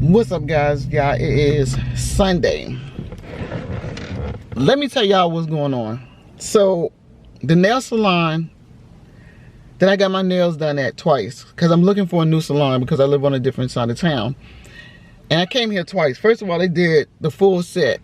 What's up, guys? Yeah, it is Sunday. Let me tell y'all what's going on. So the nail salon that I got my nails done at twice, because I'm looking for a new salon because I live on a different side of town, and I came here twice. First of all, they did the full set.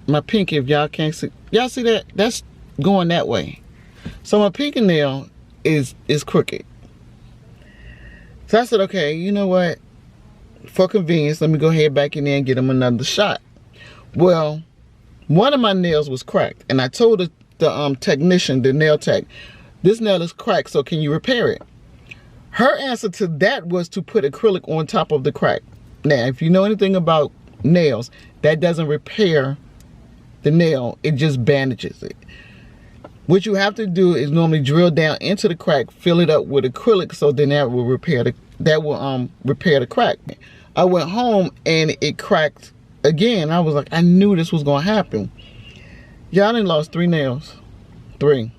My pinky, if y'all can't see, y'all see that? That's going that way. So my pinky nail is crooked. So I said, okay, you know what? For convenience, let me go ahead back in there and get them another shot. Well, one of my nails was cracked, and I told the technician, the nail tech, this nail is cracked, so can you repair it? Her answer to that was to put acrylic on top of the crack. Now, if you know anything about nails, that doesn't repair the nail, it just bandages it. What you have to do is normally drill down into the crack, fill it up with acrylic, so then that will repair the crack. I went home and it cracked again. I was like, I knew this was gonna happen. Y'all done lost 3 nails. 3.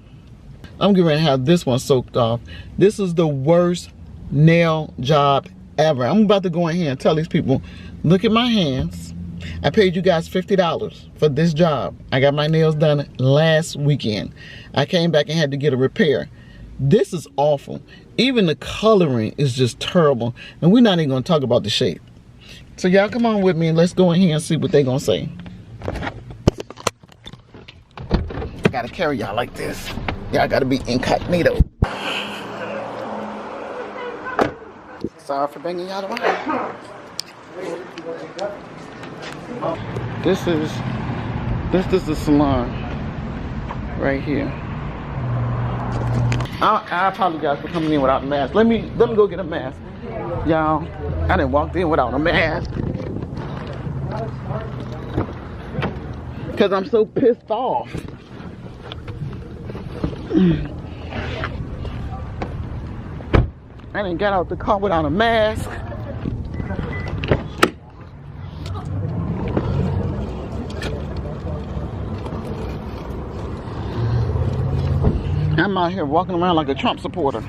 I'm getting ready to have this one soaked off. This is the worst nail job ever. I'm about to go in here and tell these people, look at my hands. I paid you guys $50 for this job. I got my nails done last weekend. I came back and had to get a repair. This is awful. Even the coloring is just terrible. And we're not even gonna talk about the shape. So y'all come on with me and let's go in here and see what they're gonna say. I gotta carry y'all like this. Y'all gotta be incognito. Sorry for bringing y'all around. This is the salon right here. I apologize for coming in without a mask. Let me go get a mask. Y'all, I done walked in without a mask. Cause I'm so pissed off. I didn't get out the car without a mask. I'm out here walking around like a Trump supporter.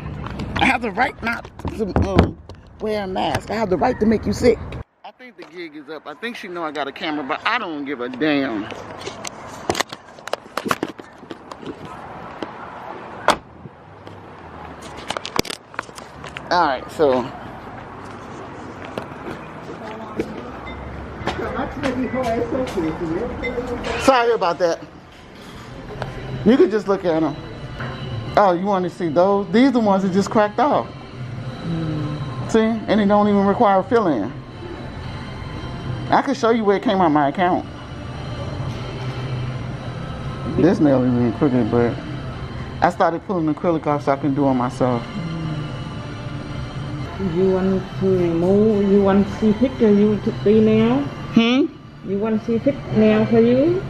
I have the right not to wear a mask. I have the right to make you sick. I think the gig is up. I think she know I got a camera, but I don't give a damn. Alright, so. Sorry about that. You could just look at them. Oh, you want to see those? These are the ones that just cracked off. See? And they don't even require fill-in. I can show you where it came out of my account. This nail is really crooked, but I started pulling the acrylic off so I can do it myself. You want to remove, you want to see picture you took the nail? You want to see pic nail for you?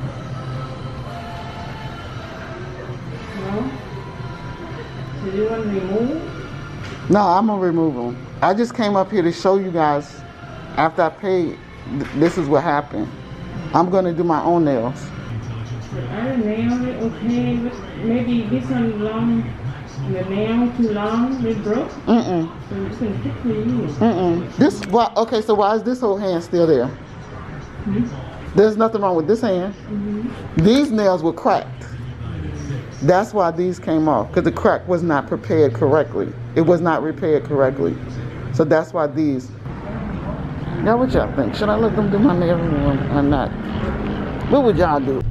No? So you want to remove? No, I'm going to remove them. I just came up here to show you guys, after I paid, this is what happened. I'm going to do my own nails. The other nail, okay, maybe this one long, the nail too long, they broke? So you can fix for you. This, why, okay, so why is this whole hand still there? There's nothing wrong with this hand. These nails were cracked. That's why these came off, because the crack was not prepared correctly. It was not repaired correctly. So that's why these. Now what y'all think? Should I let them do my nails or not? What would y'all do?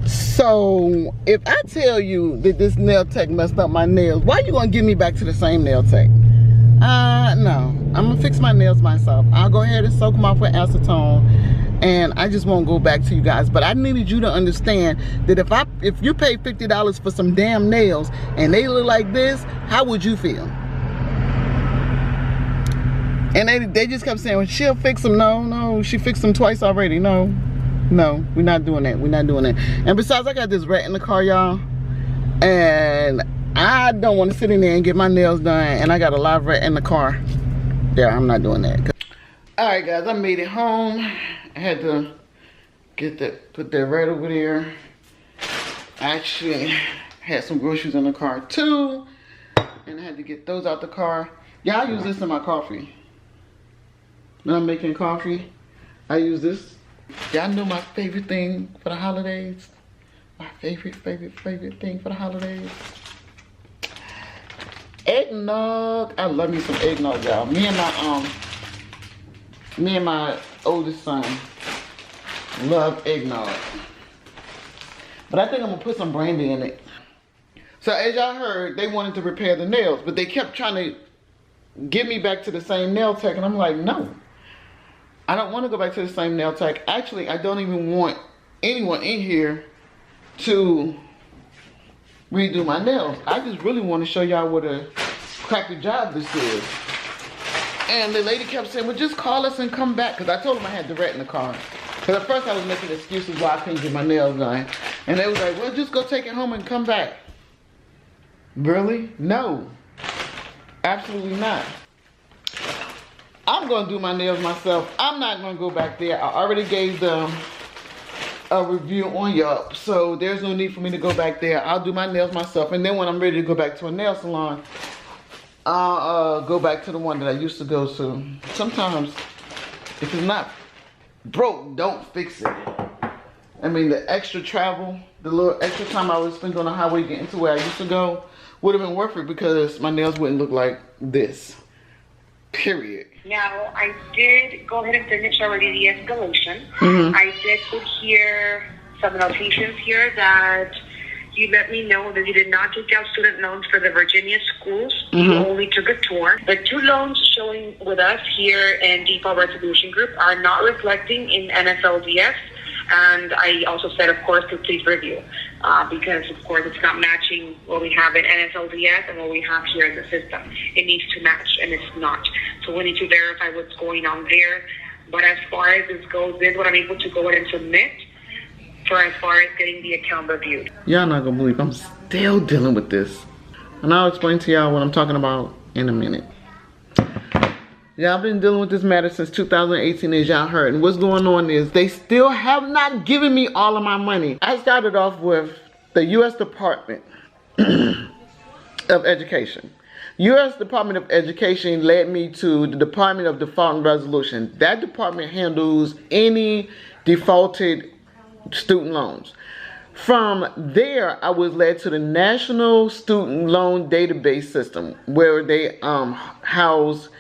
So if I tell you that this nail tech messed up my nails, why you gonna give me back to the same nail tech? No. I'm gonna fix my nails myself. I'll go ahead and soak them off with acetone. And I just won't go back to you guys. But I needed you to understand that if you pay $50 for some damn nails and they look like this, how would you feel? And they just kept saying, well, she'll fix them. No, she fixed them twice already. No, we're not doing that. We're not doing that. And besides, I got this rat in the car, y'all. And I don't want to sit in there and get my nails done. And I got a live rat in the car. Yeah, I'm not doing that. Alright guys, I made it home. I had to put that right over there. I actually had some groceries in the car too. And I had to get those out the car. Yeah, I use this in my coffee. When I'm making coffee, I use this. Y'all know my favorite thing for the holidays. My favorite thing for the holidays. Eggnog. I love me some eggnog, y'all. Me and my oldest son love eggnog. But I think I'm gonna put some brandy in it. So as y'all heard, they wanted to repair the nails, but they kept trying to get me back to the same nail tech, and I'm like, no. I don't want to go back to the same nail tech. Actually, I don't even want anyone in here to redo my nails. I just really want to show y'all what a crappy job this is. And the lady kept saying, well, just call us and come back. Because I told them I had the rat in the car. Because at first I was making excuses why I couldn't get my nails done. And they was like, well, just go take it home and come back. Really? No. Absolutely not. I'm going to do my nails myself. I'm not going to go back there. I already gave them a review on Yelp, so there's no need for me to go back there. I'll do my nails myself, and then when I'm ready to go back to a nail salon, I'll go back to the one that I used to go to. Sometimes, if it's not broke, don't fix it. I mean, the extra travel, the little extra time I would spend on the highway getting to where I used to go would have been worth it because my nails wouldn't look like this. Period. Now, I did go ahead and finish already the escalation. I did put here some notations here that you let me know that you did not take out student loans for the Virginia schools. You only took a tour. The 2 loans showing with us here in Default Resolution Group are not reflecting in NSLDS. And I also said, of course, to please review because, of course, it's not matching what we have in NSLDS and what we have here in the system. It needs to match, and it's not. So we need to verify what's going on there. But as far as this goes, this is what I'm able to go ahead and submit for as far as getting the account reviewed. Y'all not gonna believe I'm still dealing with this. And I'll explain to y'all what I'm talking about in a minute. Yeah, I've been dealing with this matter since 2018, as y'all heard. And what's going on is they still have not given me all of my money. I started off with the U.S. Department of Education. U.S. Department of Education led me to the Department of Default and Resolution. That department handles any defaulted student loans. From there, I was led to the National Student Loan Database System, where they house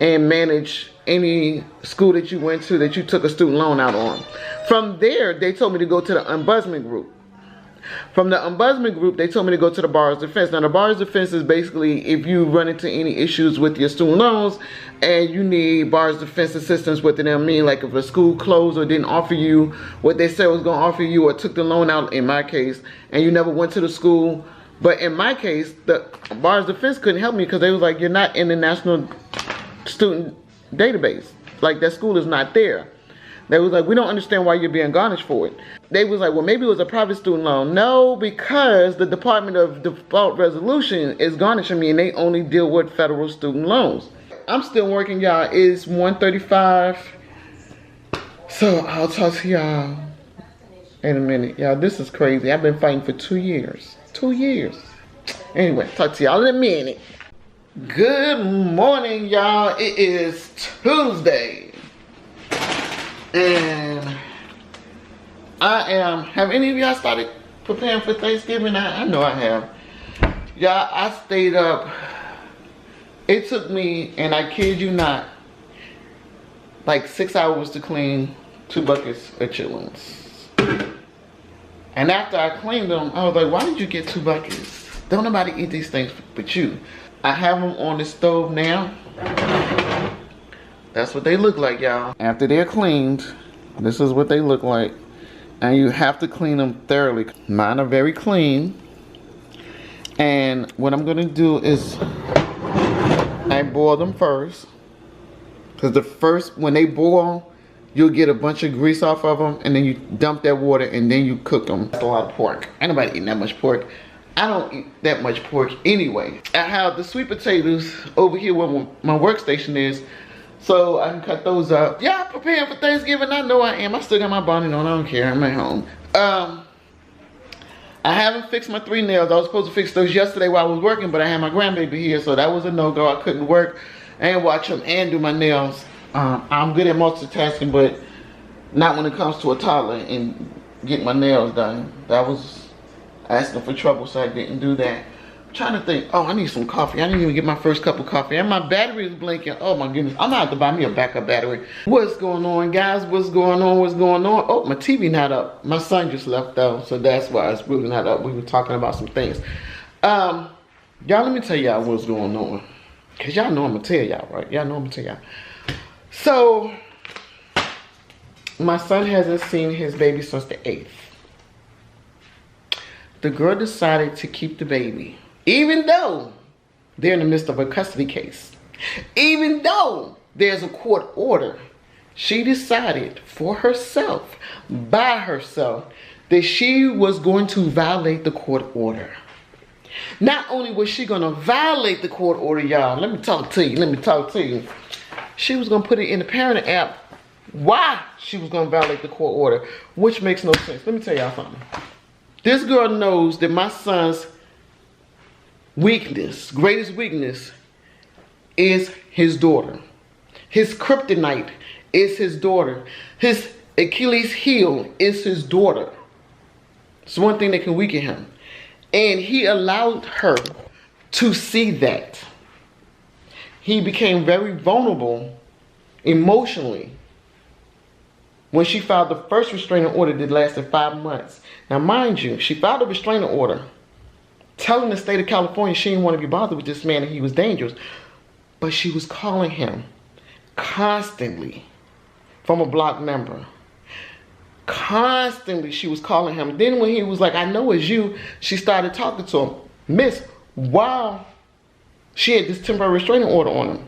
and manage any school that you went to that you took a student loan out on. From there, they told me to go to the Ombudsman Group. From the Ombudsman Group, they told me to go to the Bar's Defense. Now, the Bar's Defense is basically if you run into any issues with your student loans and you need Bar's Defense assistance with it. I mean, like if a school closed or didn't offer you what they said was going to offer you, or took the loan out, in my case, and you never went to the school. But in my case, the Bar's Defense couldn't help me because they was like, you're not in the National Student Database. Like, that school is not there. They was like, we don't understand why you're being garnished for it. They was like, well, maybe it was a private student loan. No, because the Department of Default Resolution is garnishing me, and they only deal with federal student loans. I'm still working, y'all. It's 1:35. So I'll talk to y'all in a minute. Y'all, this is crazy. I've been fighting for 2 years. 2 years. Anyway, talk to y'all in a minute. Good morning, y'all. It is Tuesday. And have any of y'all started preparing for Thanksgiving? I know I have. Y'all, I stayed up. It took me, and I kid you not, like 6 hours to clean 2 buckets of chitlins. And after I cleaned them, I was like, why did you get 2 buckets? Don't nobody eat these things but you. I have them on the stove now. That's what they look like, y'all. After they're cleaned, this is what they look like. And you have to clean them thoroughly. Mine are very clean. And what I'm gonna do is I boil them first. Because when they boil, you'll get a bunch of grease off of them, and then you dump that water, and then you cook them. That's a lot of pork. Ain't nobody eating that much pork. I don't eat that much pork anyway. I have the sweet potatoes over here where my workstation is, so I can cut those up. Yeah, I'm preparing for Thanksgiving. I know I am. I still got my bonnet on. I don't care. I'm at home. I haven't fixed my 3 nails. I was supposed to fix those yesterday while I was working, but I had my grandbaby here, so that was a no-go. I couldn't work and watch them and do my nails I'm good at multitasking, but not when it comes to a toddler and getting my nails done. That was asking for trouble, so I didn't do that. I'm trying to think. Oh, I need some coffee. I didn't even get my first cup of coffee, and my battery is blinking. Oh my goodness, I'm gonna have to buy me a backup battery. What's going on, guys? What's going on? What's going on? Oh, my TV not up. My son just left though, so that's why it's really not up. We were talking about some things. Y'all, let me tell y'all what's going on, cause y'all know I'm gonna tell y'all, right? Y'all know I'm gonna tell y'all. So, my son hasn't seen his baby since the 8th. The girl decided to keep the baby, even though they're in the midst of a custody case. Even though there's a court order, she decided for herself, by herself, that she was going to violate the court order. Not only was she going to violate the court order, y'all, let me talk to you. She was going to put it in the parenting app why she was going to violate the court order, which makes no sense. Let me tell y'all something. This girl knows that my son's weakness, greatest weakness, is his daughter. His kryptonite is his daughter. His Achilles heel is his daughter. It's one thing that can weaken him. And he allowed her to see that. He became very vulnerable emotionally when she filed the first restraining order that lasted 5 months. Now, mind you, she filed a restraining order telling the state of California she didn't want to be bothered with this man and he was dangerous. But she was calling him constantly from a block number. Constantly she was calling him. Then when he was like, I know it's you, she started talking to him. Miss, while she had this temporary restraining order on him.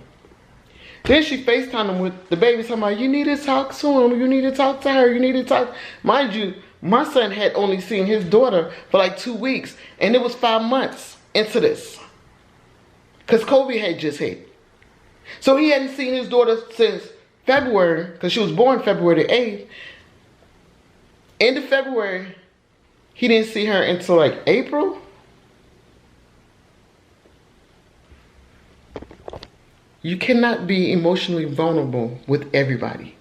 Then she FaceTimed him with the baby, talking about, you need to talk to him, you need to talk to her, you need to talk. Mind you, my son had only seen his daughter for like 2 weeks, and it was 5 months into this. Because COVID had just hit. So he hadn't seen his daughter since February, because she was born February the 8th. End of February, he didn't see her until like April. You cannot be emotionally vulnerable with everybody.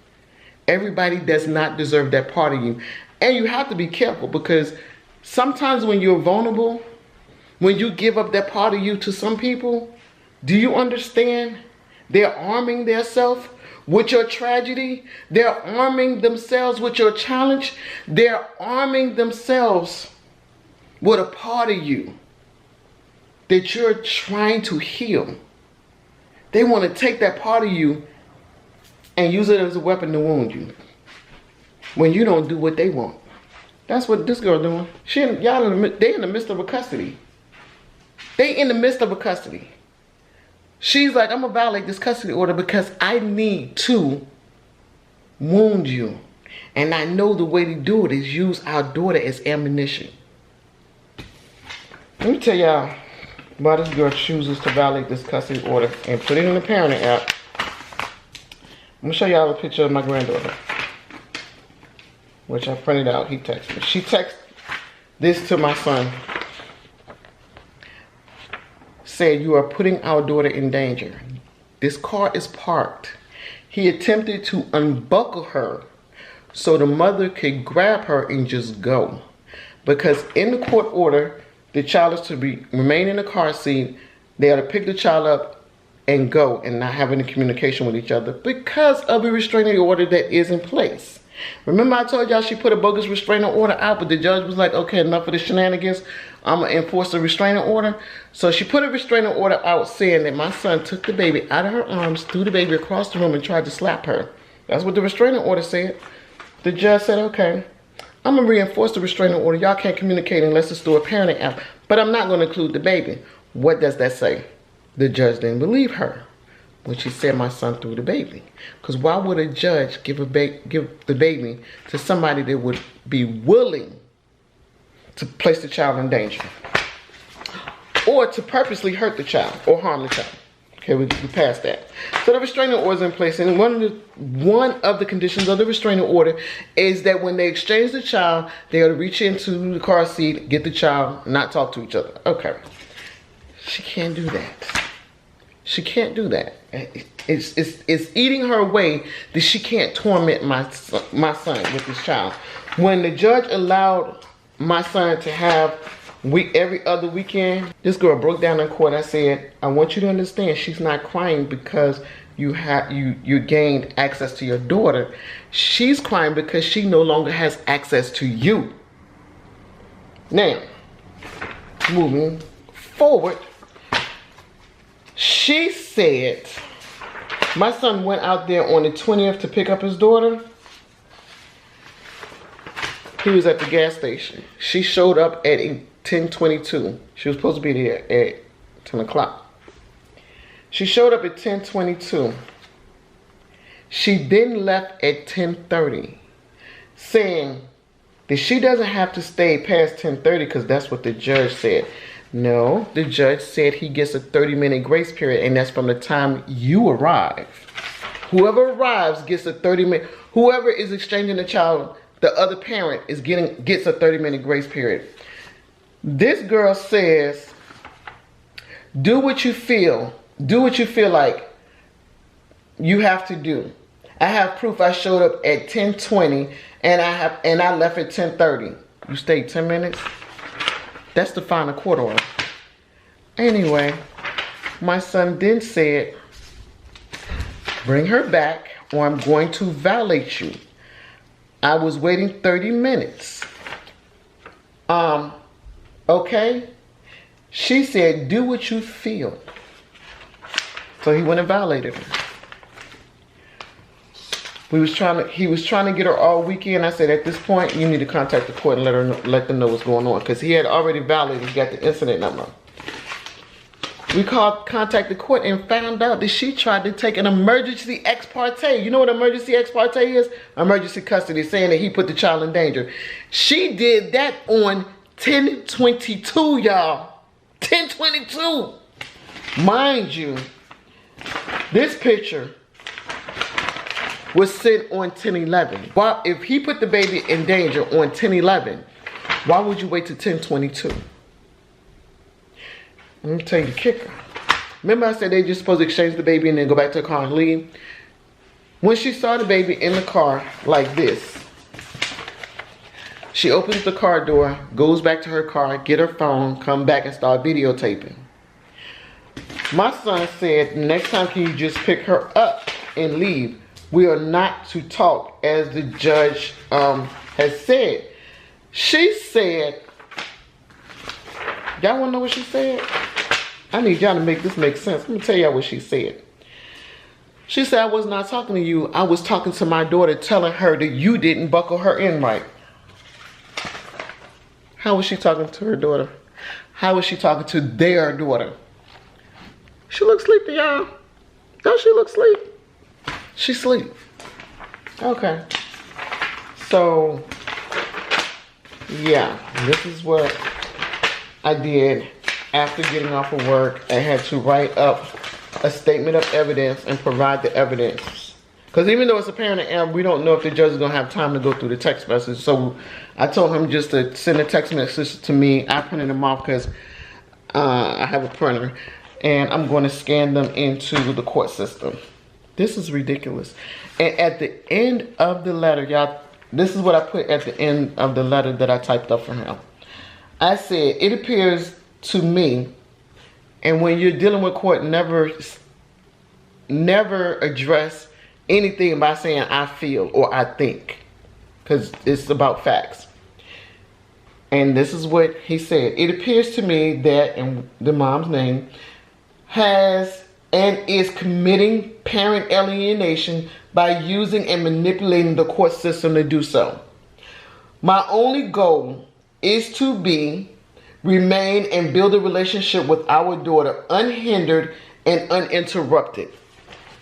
Everybody does not deserve that part of you. And you have to be careful, because sometimes when you're vulnerable, when you give up that part of you to some people, do you understand? They're arming themselves with your tragedy. They're arming themselves with your challenge. They're arming themselves with a part of you that you're trying to heal. They want to take that part of you and use it as a weapon to wound you when you don't do what they want. That's what this girl doing. They in the midst of a custody. They in the midst of a custody. She's like, I'm going to violate this custody order because I need to wound you. And I know the way to do it is use our daughter as ammunition. Let me tell y'all why this girl chooses to violate this custody order and put it in the parenting app. I'm going to show y'all a picture of my granddaughter, which I printed out. He texted me. She texted this to my son. Said, you are putting our daughter in danger. This car is parked. He attempted to unbuckle her so the mother could grab her and just go. Because in the court order, the child is to remain in the car seat. They are to pick the child up and go and not have any communication with each other because of the restraining order that is in place. Remember I told y'all she put a bogus restraining order out, but the judge was like, okay, enough of the shenanigans. I'm going to enforce a restraining order. So she put a restraining order out saying that my son took the baby out of her arms, threw the baby across the room and tried to slap her. That's what the restraining order said. The judge said, okay, I'm going to reinforce the restraining order. Y'all can't communicate unless it's through a parenting app, but I'm not going to include the baby. What does that say? The judge didn't believe her when she said my son threw the baby. Because why would a judge give the baby to somebody that would be willing to place the child in danger? Or to purposely hurt the child or harm the child. Okay, we passed that. So the restraining order is in place, and one of the conditions of the restraining order is that when they exchange the child, they are to reach into the car seat, get the child, not talk to each other. Okay. She can't do that. She can't do that. It's eating her away that she can't torment my son with this child. When the judge allowed my son to have every other weekend, this girl broke down in court. I said, I want you to understand, she's not crying because you gained access to your daughter. She's crying because she no longer has access to you. Now, moving forward, she said my son went out there on the 20th to pick up his daughter. He was at the gas station. She showed up at 10:22. She was supposed to be there at 10 o'clock. She showed up at 10:22. She then left at 10:30, saying that she doesn't have to stay past 10:30 because that's what the judge said. No, the judge said he gets a 30-minute grace period, and that's from the time you arrive. Whoever arrives gets a 30-minute. Whoever is exchanging the child, the other parent gets a 30-minute grace period. This girl says, do what you feel. Do what you feel like you have to do. I have proof. I showed up at 10:20 and I left at 10:30. You stayed 10 minutes? That's the final court order. Anyway, my son then said, bring her back or I'm going to violate you. I was waiting 30 minutes. Okay? She said, do what you feel. So he went and violated her. He was trying to get her all weekend. I said, at this point, you need to contact the court and let them know what's going on. Because he had already violated. He got the incident number. We contacted the court and found out that she tried to take an emergency ex parte. You know what emergency ex parte is? Emergency custody, saying that he put the child in danger. She did that on 10/22, y'all. 10/22. Mind you, this picture was sent on 10/11. Why, if he put the baby in danger on 10/11, why would you wait till 10/22? Let me tell you the kicker. Remember I said they just supposed to exchange the baby and then go back to the car and leave? When she saw the baby in the car like this, she opens the car door, goes back to her car, get her phone, come back and start videotaping. My son said, next time can you just pick her up and leave? We are not to talk, as the judge has said. She said, y'all want to know what she said? I need y'all to make this make sense. Let me tell y'all what she said. She said, I was not talking to you. I was talking to my daughter, telling her that you didn't buckle her in right. How was she talking to her daughter? How was she talking to their daughter? She looks sleepy, y'all. Don't she look sleepy? She sleep. Okay. So, yeah, this is what I did after getting off of work. I had to write up a statement of evidence and provide the evidence. Because even though it's apparent to Am, we don't know if the judge is going to have time to go through the text message. So I told him just to send a text message to me. I printed them off because I have a printer. And I'm going to scan them into the court system. This is ridiculous. And at the end of the letter, y'all, this is what I put at the end of the letter that I typed up for him. I said, it appears to me, and when you're dealing with court, never address anything by saying I feel or I think, because it's about facts. And this is what he said. It appears to me that, in the mom's name, has and is committing parent alienation by using and manipulating the court system to do so. My only goal is to remain and build a relationship with our daughter unhindered and uninterrupted,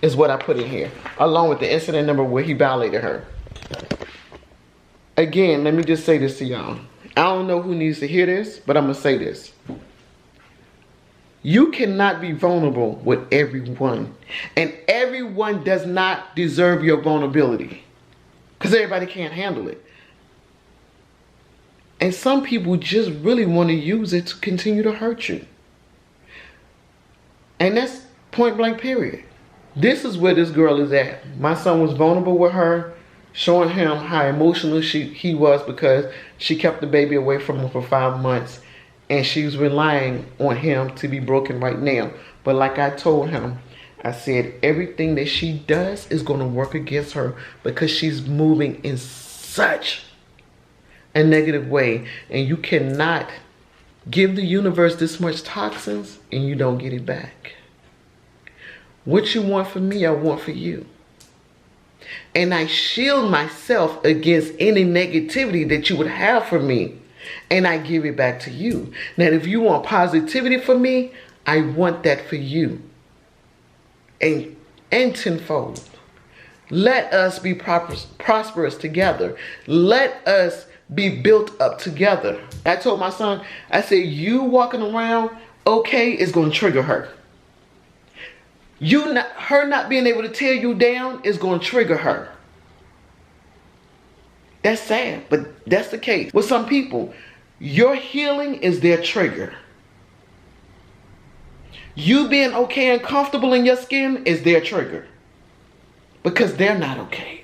is what I put in here, along with the incident number where he violated her. Again, let me just say this to y'all. I don't know who needs to hear this, but I'm going to say this. You cannot be vulnerable with everyone. And everyone does not deserve your vulnerability. Because everybody can't handle it. And some people just really want to use it to continue to hurt you. And that's point blank period. This is where this girl is at. My son was vulnerable with her, showing him how emotional he was because she kept the baby away from him for 5 months. And she's relying on him to be broken right now. But like I told him, I said everything that she does is going to work against her because she's moving in such a negative way. And you cannot give the universe this much toxins and you don't get it back. What you want for me, I want for you. And I shield myself against any negativity that you would have for me. And I give it back to you. Now, if you want positivity for me, I want that for you. And tenfold. Let us be prosperous together. Let us be built up together. I told my son, I said, you walking around okay is going to trigger her. Her not being able to tear you down is going to trigger her. That's sad, but that's the case. With some people, your healing is their trigger. You being okay and comfortable in your skin is their trigger. Because they're not okay.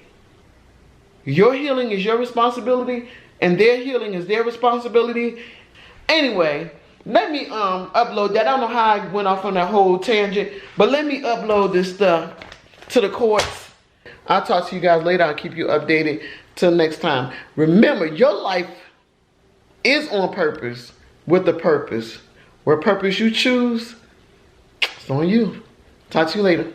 Your healing is your responsibility, and their healing is their responsibility. Anyway, let me upload that. I don't know how I went off on that whole tangent, but let me upload this stuff to the courts. I'll talk to you guys later. I'll keep you updated. Till next time. Remember, your life is on purpose with a purpose. Where purpose you choose, it's on you. Talk to you later.